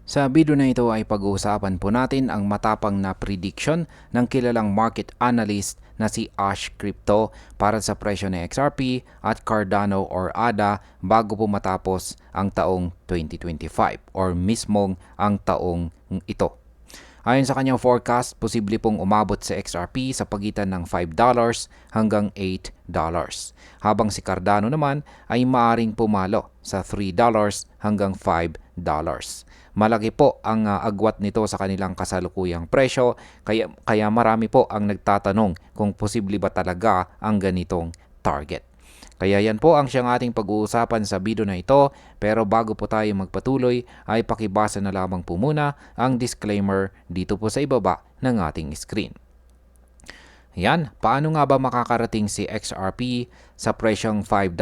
Sa video na ito ay pag-uusapan po natin ang matapang na prediction ng kilalang market analyst na si Ash Crypto para sa presyo ng XRP at Cardano or ADA bago po matapos ang taong 2025 or mismong ang taong ito. Ayon sa kanyang forecast, posible pong umabot sa XRP sa pagitan ng $5 hanggang $8, habang si Cardano naman ay maaring pumalo sa $3 hanggang $5. Malaki po ang agwat nito sa kanilang kasalukuyang presyo, kaya marami po ang nagtatanong kung posible ba talaga ang ganitong target. Kaya yan po ang siyang ating pag-uusapan sa video na ito, pero bago po tayo magpatuloy ay pakibasa na lamang po muna ang disclaimer dito po sa ibaba ng ating screen. Yan, paano nga ba makakarating si XRP sa presyong $5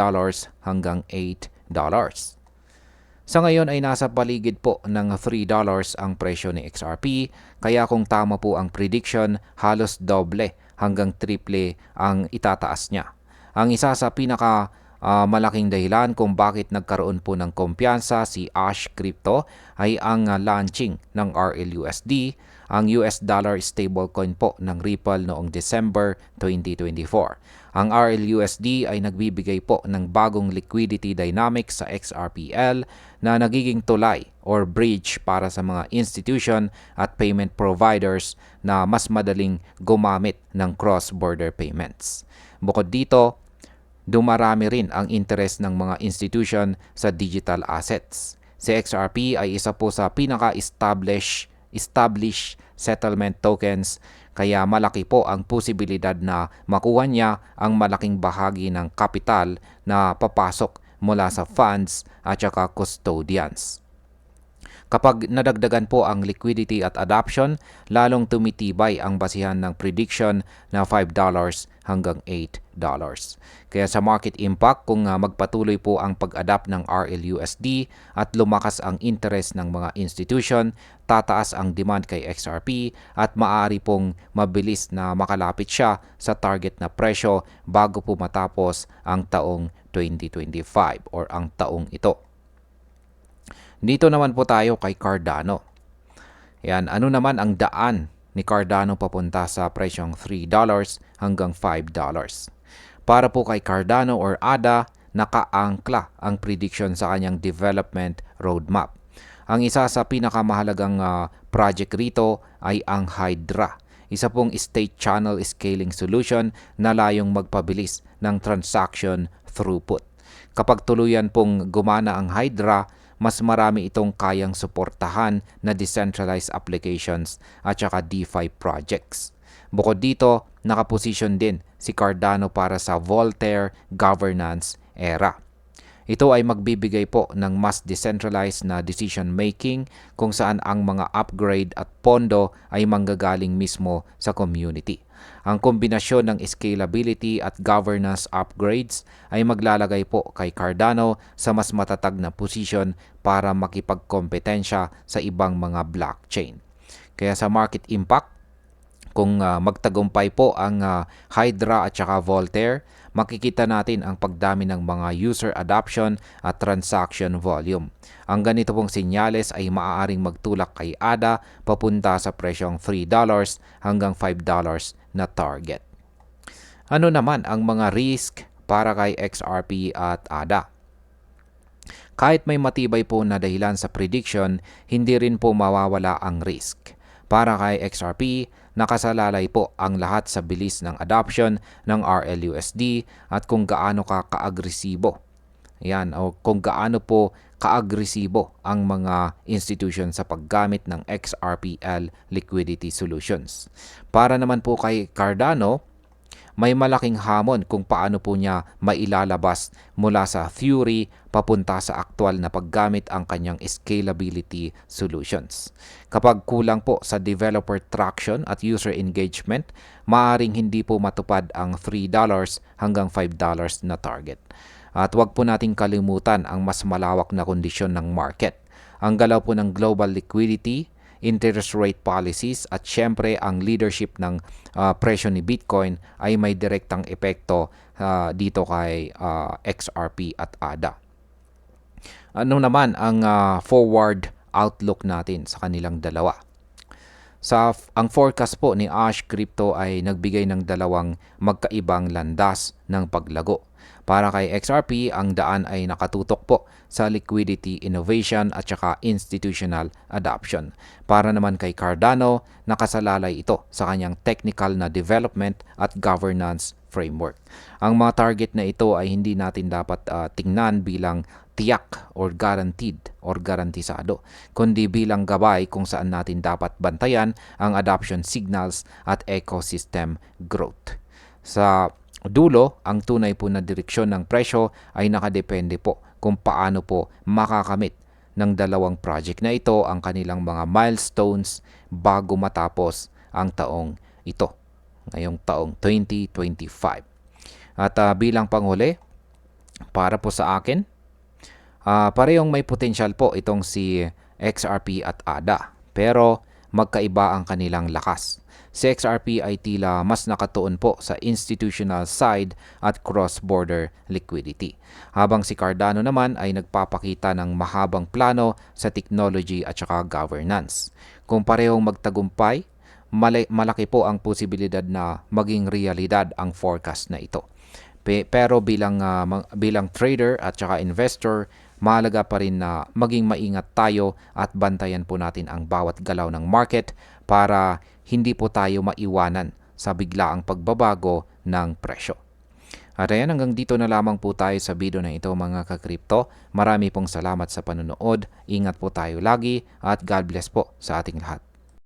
hanggang $8? Sa ngayon ay nasa paligid po ng $3 ang presyo ni XRP, kaya kung tama po ang prediction, halos doble hanggang triple ang itataas niya. Ang isa sa malaking dahilan kung bakit nagkaroon po ng kumpiyansa si Ash Crypto ay ang launching ng RLUSD, ang US dollar stablecoin po ng Ripple noong December 2024. Ang RLUSD ay nagbibigay po ng bagong liquidity dynamics sa XRPL na nagiging tulay or bridge para sa mga institution at payment providers na mas madaling gumamit ng cross-border payments. Bukod dito, dumarami rin ang interest ng mga institution sa digital assets. Si XRP ay isa po sa pinaka-established settlement tokens, kaya malaki po ang posibilidad na makuha niya ang malaking bahagi ng kapital na papasok mula sa funds at saka custodians. Kapag nadagdagan po ang liquidity at adoption, lalong tumitibay ang basihan ng prediction na $5 hanggang $8. Kaya sa market impact, kung magpatuloy po ang pag-adapt ng RLUSD at lumakas ang interest ng mga institution, tataas ang demand kay XRP at maaari pong mabilis na makalapit siya sa target na presyo bago po matapos ang taong 2025 or ang taong ito. Dito naman po tayo kay Cardano. Yan, ano naman ang daan ni Cardano papunta sa presyong $3 hanggang $5? Para po kay Cardano or ADA, nakaangkla ang prediction sa kanyang development roadmap. Ang isa sa pinakamahalagang project rito ay ang Hydra, isa pong state channel scaling solution na layong magpabilis ng transaction throughput. Kapag tuluyan pong gumana ang Hydra, mas marami itong kayang suportahan na decentralized applications at saka DeFi projects. Bukod dito, nakaposisyon din si Cardano para sa Voltaire governance era. Ito ay magbibigay po ng mas decentralized na decision making kung saan ang mga upgrade at pondo ay manggagaling mismo sa community. Ang kombinasyon ng scalability at governance upgrades ay maglalagay po kay Cardano sa mas matatag na posisyon para makipagkompetensya sa ibang mga blockchain. Kaya sa market impact, kung magtagumpay po ang Hydra at saka Voltaire, makikita natin ang pagdami ng mga user adoption at transaction volume. Ang ganito pong senyales ay maaaring magtulak kay ADA papunta sa presyong $3 hanggang $5 na target. Ano naman ang mga risk para kay XRP at ADA? Kahit may matibay po na dahilan sa prediction, hindi rin po mawawala ang risk. Para kay XRP, nakasalalay po ang lahat sa bilis ng adoption ng RLUSD at kung gaano ka-agresibo. Yan, o kung gaano po ka-agresibo ang mga institution sa paggamit ng XRPL liquidity solutions. Para naman po kay Cardano, may malaking hamon kung paano po niya mailalabas mula sa theory papunta sa aktual na paggamit ang kanyang scalability solutions. Kapag kulang po sa developer traction at user engagement, maaaring hindi po matupad ang $3 hanggang $5 na target. At huwag po nating kalimutan ang mas malawak na kondisyon ng market. Ang galaw po ng global liquidity, interest rate policies at syempre ang leadership ng presyo ni Bitcoin ay may direktang epekto dito kay XRP at ADA. Ano naman ang forward outlook natin sa kanilang dalawa. Ang forecast po ni Ash Crypto ay nagbigay ng dalawang magkaibang landas ng paglago. Para kay XRP, ang daan ay nakatutok po sa liquidity innovation at saka institutional adoption. Para naman kay Cardano, nakasalalay ito sa kanyang technical na development at governance framework. Ang mga target na ito ay hindi natin dapat tingnan bilang tiyak or guaranteed or garantisado, kundi bilang gabay kung saan natin dapat bantayan ang adoption signals at ecosystem growth. Sa dulo, ang tunay po na direksyon ng presyo ay nakadepende po kung paano po makakamit ng dalawang project na ito ang kanilang mga milestones bago matapos ang taong ito, ngayong taong 2025. At bilang panghuli, para po sa akin, parehong may potential po itong si XRP at ADA, pero magkaiba ang kanilang lakas. Si XRP ay tila mas nakatuon po sa institutional side at cross-border liquidity. Habang si Cardano naman ay nagpapakita ng mahabang plano sa technology at saka governance. Kung parehong magtagumpay, malaki po ang posibilidad na maging realidad ang forecast na ito. Pero bilang trader at saka investor, mahalaga pa rin na maging maingat tayo at bantayan po natin ang bawat galaw ng market para hindi po tayo maiwanan sa biglaang pagbabago ng presyo. At ayan, hanggang dito na lamang po tayo sa video na ito mga ka-crypto. Marami pong salamat sa panonood. Ingat po tayo lagi at God bless po sa ating lahat.